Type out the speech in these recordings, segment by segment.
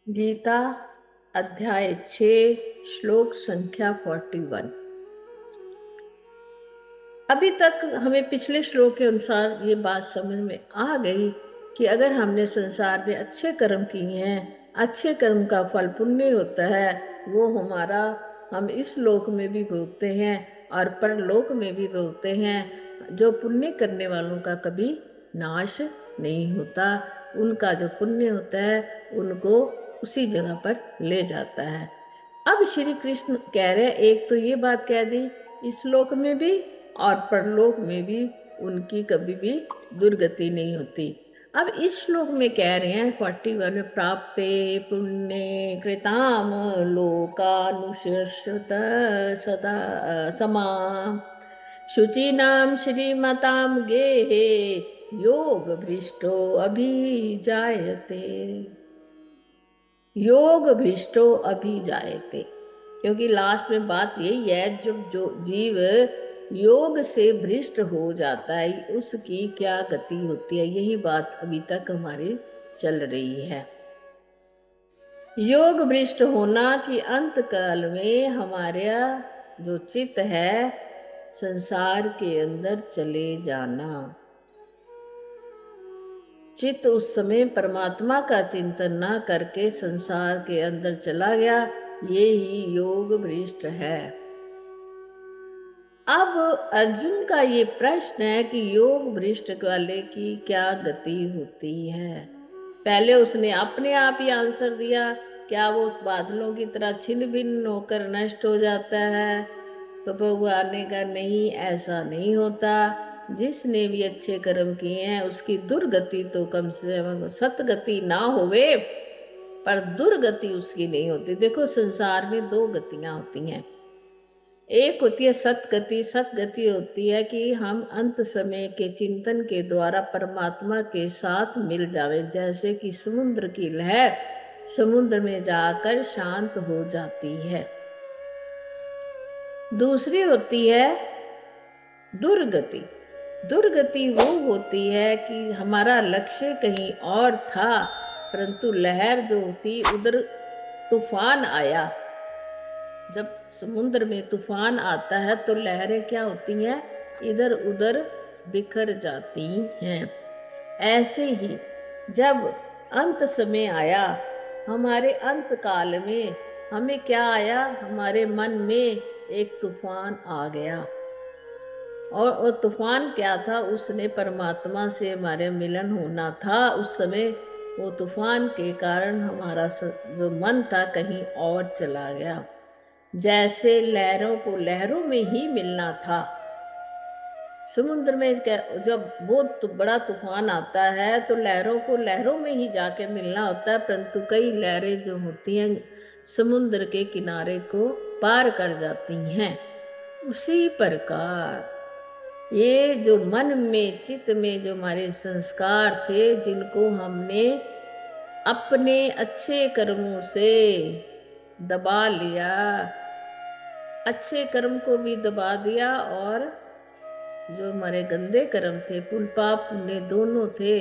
गीता अध्याय 6 श्लोक संख्या 41। अभी तक हमें पिछले श्लोक के अनुसार ये बात समझ में आ गई कि अगर हमने संसार में अच्छे कर्म किए हैं, अच्छे कर्म का फल पुण्य होता है, वो हमारा हम इस लोक में भी भोगते हैं और परलोक में भी भोगते हैं। जो पुण्य करने वालों का कभी नाश नहीं होता, उनका जो पुण्य होता है उनको उसी जगह पर ले जाता है। अब श्री कृष्ण कह रहे हैं, एक तो ये बात कह दी इस लोक में भी और परलोक में भी उनकी कभी भी दुर्गति नहीं होती। अब इस श्लोक में कह रहे हैं 41 में, प्राप्ते पुण्य कृताम लोकानुशश्रुत सदा समा शुचीनाम श्रीमताम गेहे योग भ्रष्टो अभिजायते। योग भ्रष्टो अभिजायते, क्योंकि लास्ट में बात यही है, जब जो जीव योग से भ्रष्ट हो जाता है उसकी क्या गति होती है। यही बात अभी तक हमारी चल रही है। योग भ्रष्ट होना कि अंत काल में हमारा जो चित्त है संसार के अंदर चले जाना। चित्त उस समय परमात्मा का चिंतन ना करके संसार के अंदर चला गया, ये ही योग भ्रष्ट है। अब अर्जुन का ये प्रश्न है कि योग भ्रष्ट वाले की क्या गति होती है। पहले उसने अपने आप ही आंसर दिया, क्या वो बादलों की तरह छिन्न भिन्न होकर नष्ट हो जाता है? तो भगवान ने कहा नहीं, ऐसा नहीं होता। जिसने भी अच्छे कर्म किए हैं उसकी दुर्गति तो कम से कम सतगति ना होवे, पर दुर्गति उसकी नहीं होती। देखो संसार में दो गतियां होती हैं। एक होती है सतगति। सतगति होती है कि हम अंत समय के चिंतन के द्वारा परमात्मा के साथ मिल जावे, जैसे कि समुद्र की लहर समुद्र में जाकर शांत हो जाती है। दूसरी होती है दुर्गति। दुर्गति वो होती है कि हमारा लक्ष्य कहीं और था, परंतु लहर जो थी उधर तूफान आया। जब समुद्र में तूफान आता है तो लहरें क्या होती हैं, इधर उधर बिखर जाती हैं। ऐसे ही जब अंत समय आया, हमारे अंत काल में हमें क्या आया, हमारे मन में एक तूफान आ गया। और वो तूफान क्या था, उसने परमात्मा से हमारे मिलन होना था। उस समय वो तूफान के कारण हमारा जो मन था कहीं और चला गया। जैसे लहरों को लहरों में ही मिलना था। समुद्र में जब बहुत बड़ा तूफान आता है तो लहरों को लहरों में ही जाके मिलना होता है, परंतु कई लहरें जो होती हैं समुद्र के किनारे को पार कर जाती हैं। उसी प्रकार ये जो मन में चित्त में जो हमारे संस्कार थे, जिनको हमने अपने अच्छे कर्मों से दबा लिया, अच्छे कर्म को भी दबा दिया, और जो हमारे गंदे कर्म थे, पुण्य पाप पुण्य दोनों थे,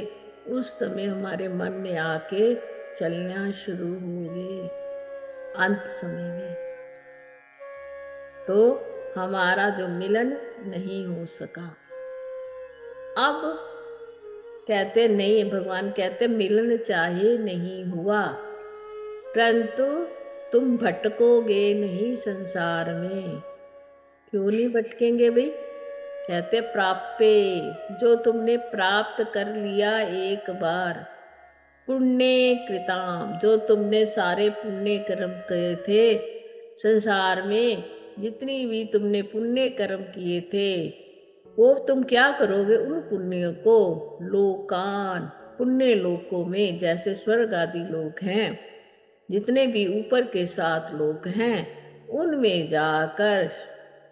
उस समय हमारे मन में आके चलना शुरू हो गए अंत समय में। तो हमारा जो मिलन नहीं हो सका। अब कहते नहीं, भगवान कहते मिलन चाहे नहीं हुआ, परंतु तुम भटकोगे नहीं संसार में। क्यों नहीं भटकेंगे भाई? कहते प्राप्ते, जो तुमने प्राप्त कर लिया एक बार, पुण्य कृताम, जो तुमने सारे पुण्य कर्म किए थे संसार में, जितनी भी तुमने पुण्य कर्म किए थे, वो तुम क्या करोगे, उन पुण्यों को लोकान, पुण्य लोकों में, जैसे स्वर्ग आदि लोक हैं, जितने भी ऊपर के 7 लोक हैं, उनमें जाकर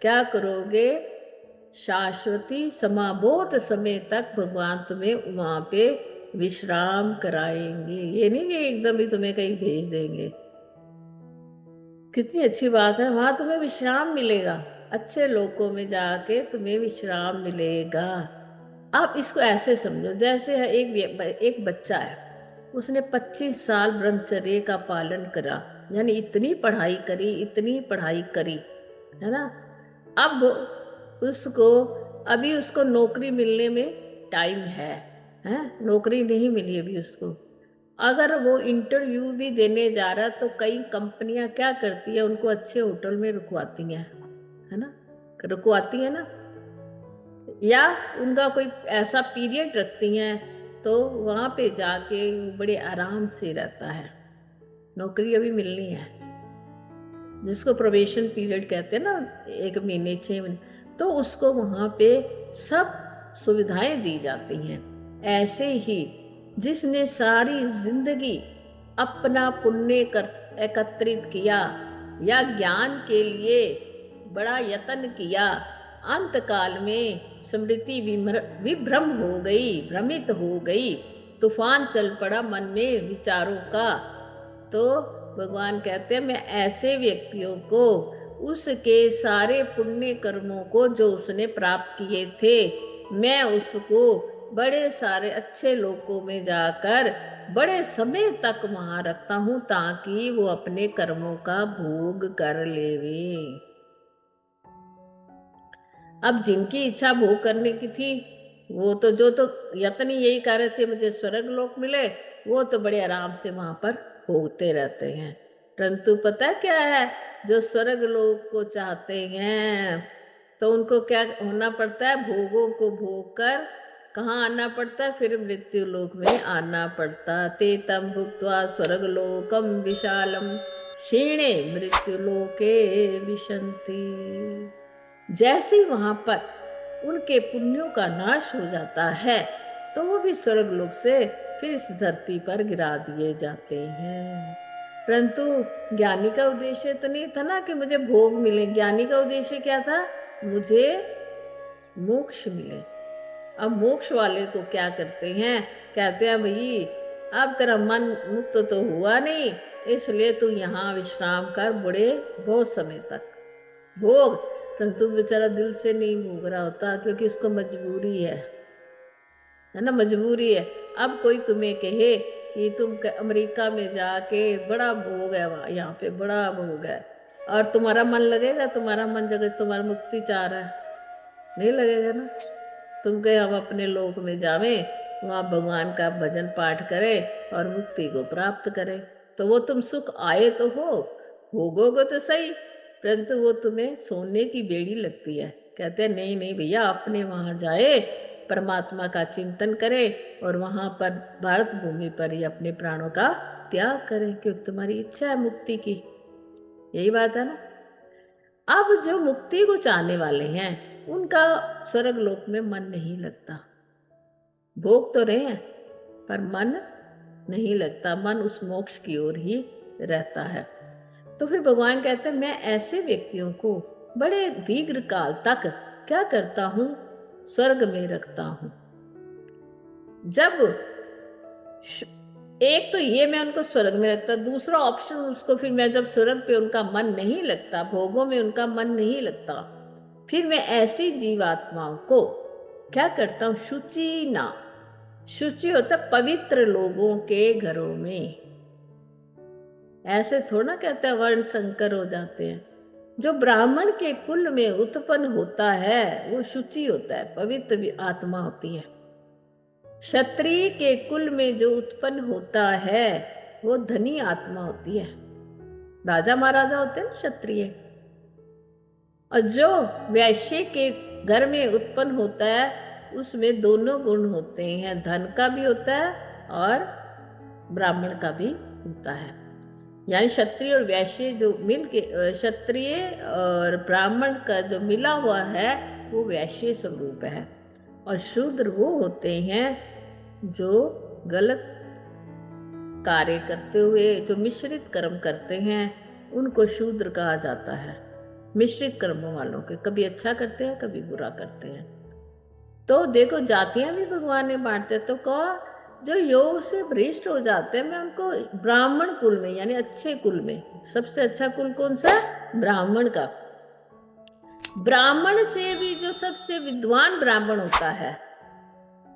क्या करोगे, शाश्वती समा, बहुत समय तक भगवान तुम्हें वहां पे विश्राम कराएंगे। ये नहीं कि एकदम ही तुम्हें कहीं भेज देंगे। कितनी अच्छी बात है, वहां तुम्हें विश्राम मिलेगा। अच्छे लोकों में जाके तुम्हें विश्राम मिलेगा। आप इसको ऐसे समझो, जैसे है एक बच्चा है, उसने 25 साल ब्रह्मचर्य का पालन करा, यानी इतनी पढ़ाई करी, इतनी पढ़ाई करी, है ना। अब उसको अभी उसको नौकरी मिलने में टाइम है, नौकरी नहीं मिली अभी उसको। अगर वो इंटरव्यू भी देने जा रहा तो कई कंपनियां क्या करती है, उनको अच्छे होटल में रुकवाती हैं, है ना, रुकवाती है ना, या उनका कोई ऐसा पीरियड रखती हैं तो वहाँ पे जाके बड़े आराम से रहता है। नौकरी अभी मिलनी है, जिसको प्रोबेशन पीरियड कहते हैं ना, 1 महीने 6 महीने, तो उसको वहाँ पे सब सुविधाएं दी जाती हैं। ऐसे ही जिसने सारी जिंदगी अपना पुण्य कर एकत्रित किया या ज्ञान के लिए बड़ा यत्न किया, अंत काल में स्मृति विभ्रम हो गई, भ्रमित हो गई, तूफान चल पड़ा मन में विचारों का, तो भगवान कहते हैं मैं ऐसे व्यक्तियों को उसके सारे पुण्य कर्मों को जो उसने प्राप्त किए थे, मैं उसको बड़े सारे अच्छे लोकों में जाकर बड़े समय तक वहां रखता हूं ताकि वो अपने कर्मों का भोग कर लेवे। अब जिनकी इच्छा भोग करने की थी, वो तो जो तो यत्न यही कर रहे थे मुझे स्वर्ग लोक मिले, वो तो बड़े आराम से वहां पर भोगते रहते हैं। परंतु पता क्या है, जो स्वर्ग लोक को चाहते हैं तो उनको क्या होना पड़ता है, भोगों को भोग कर कहाँ आना पड़ता है, फिर मृत्यु लोक में आना पड़ता। ते तम भुक्त्वा स्वर्ग लोकम विशालम क्षीणे मृत्यु लोके विशंति। जैसे ही वहां पर उनके पुण्यों का नाश हो जाता है तो वो भी स्वर्ग लोक से फिर इस धरती पर गिरा दिए जाते हैं। परंतु ज्ञानी का उद्देश्य तो नहीं था ना कि मुझे भोग मिले, ज्ञानी का उद्देश्य क्या था, मुझे मोक्ष मिले। अब मोक्ष वाले को क्या करते हैं, कहते हैं भाई अब तेरा मन मुक्त तो हुआ नहीं, इसलिए तू यहाँ विश्राम कर बड़े बहुत समय तक भोग। परंतु बेचारा दिल से नहीं भोग रहा होता, क्योंकि उसको मजबूरी है ना, मजबूरी है। अब कोई तुम्हें कहे कि तुम अमेरिका में जाके बड़ा भोग है, वहाँ यहाँ पे बड़ा भोग है, और तुम्हारा मन लगेगा, तुम्हारा मन जगह तुम्हारा मुक्ति चाह रहा है, नहीं लगेगा ना। तुम कहे हम अपने लोक में जावे, वहाँ भगवान का भजन पाठ करें और मुक्ति को प्राप्त करें, तो वो तुम सुख आए तो हो, भोगोगे तो सही, परंतु वो तुम्हें सोने की बेड़ी लगती है। कहते हैं नहीं नहीं भैया, अपने वहाँ जाए, परमात्मा का चिंतन करें और वहाँ पर भारत भूमि पर ही अपने प्राणों का त्याग करें, क्योंकि तुम्हारी इच्छा है मुक्ति की। यही बात है ना। अब जो मुक्ति को चाहने वाले हैं उनका स्वर्ग लोक में मन नहीं लगता, भोग तो रहे हैं पर मन नहीं लगता, मन उस मोक्ष की ओर ही रहता है। तो फिर भगवान कहते हैं मैं ऐसे व्यक्तियों को बड़े दीर्घ काल तक क्या करता हूं, स्वर्ग में रखता हूं। जब एक तो ये मैं उनको स्वर्ग में रखता, दूसरा ऑप्शन उसको फिर मैं जब स्वर्ग पे उनका मन नहीं लगता, भोगों में उनका मन नहीं लगता, फिर मैं ऐसी जीवात्माओं को क्या करता हूँ, शुचि ना, शुचि होता पवित्र लोगों के घरों में। ऐसे थोड़ा कहते हैं वर्ण संकर हो जाते हैं। जो ब्राह्मण के कुल में उत्पन्न होता है वो शुचि होता है, पवित्र आत्मा होती है। क्षत्रिय के कुल में जो उत्पन्न होता है वो धनी आत्मा होती है, राजा महाराजा होते हैं क्षत्रिय। और जो वैश्य के घर में उत्पन्न होता है उसमें दोनों गुण होते हैं, धन का भी होता है और ब्राह्मण का भी होता है। यानी क्षत्रिय और वैश्य जो मिल के, क्षत्रिय और ब्राह्मण का जो मिला हुआ है वो वैश्य स्वरूप है, और शूद्र वो होते हैं जो गलत कार्य करते हुए जो मिश्रित कर्म करते हैं, उनको शूद्र कहा जाता है। मिश्रित कर्मों वालों के, कभी अच्छा करते हैं कभी बुरा करते हैं। तो देखो जातियां भी भगवान ने बांटते, तो कहा जो योग से भ्रष्ट हो जाते हैं मैं उनको ब्राह्मण कुल में, यानी अच्छे कुल में, सबसे अच्छा कुल कौन सा, ब्राह्मण का। ब्राह्मण से भी जो सबसे विद्वान ब्राह्मण होता है,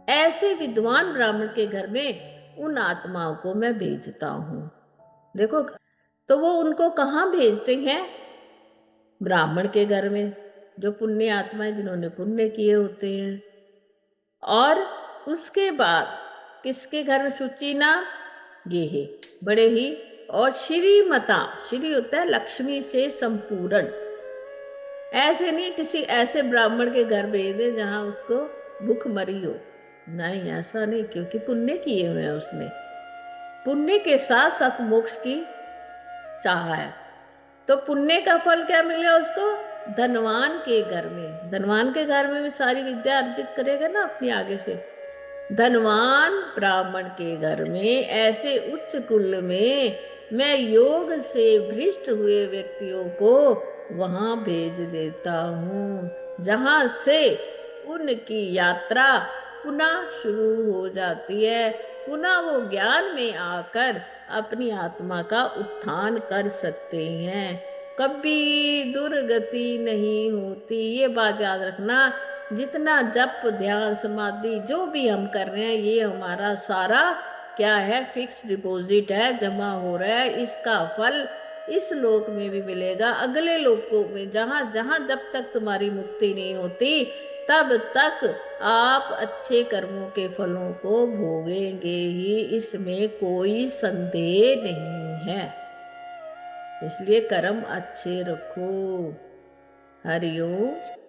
ऐसे विद्वान ब्राह्मण के घर में उन आत्माओं को मैं भेजता हूँ। देखो, तो वो उनको कहाँ भेजते हैं? ब्राह्मण के घर में, जो पुण्य आत्माएं जिन्होंने पुण्य किए होते हैं। और उसके बाद किसके घर में? शुचि नाम गेहे, बड़े ही, और श्रीमता, श्री होता है लक्ष्मी से संपूर्ण। ऐसे नहीं किसी ऐसे ब्राह्मण के घर भेज दे जहां उसको भूख मरी हो, नहीं, ऐसा नहीं, क्योंकि पुण्य किए हुए हैं उसने। पुण्य के साथ साथ मोक्ष की चाह है। तो पुण्य का फल क्या मिलेगा उसको? धनवान के घर में, धनवान के घर में भी सारी विद्या अर्जित करेगा ना अपनी आगे से। धनवान ब्राह्मण के घर में, ऐसे उच्च कुल में मैं योग से भ्रष्ट हुए व्यक्तियों को वहां भेज देता हूँ, जहां से उनकी यात्रा पुनः शुरू हो जाती है। पुनः वो ज्ञान में आकर अपनी आत्मा का उत्थान कर सकते हैं। कभी दुर्गति नहीं होती, ये बात याद रखना। जितना जप ध्यान समाधि जो भी हम कर रहे हैं, ये हमारा सारा क्या है? फिक्स डिपॉजिट है, जमा हो रहा है। इसका फल इस लोक में भी मिलेगा, अगले लोकों में, जहां जहां जब तक तुम्हारी मुक्ति नहीं होती तब तक आप अच्छे कर्मों के फलों को भोगेंगे ही, इसमें कोई संदेह नहीं है। इसलिए कर्म अच्छे रखो। हरिओम।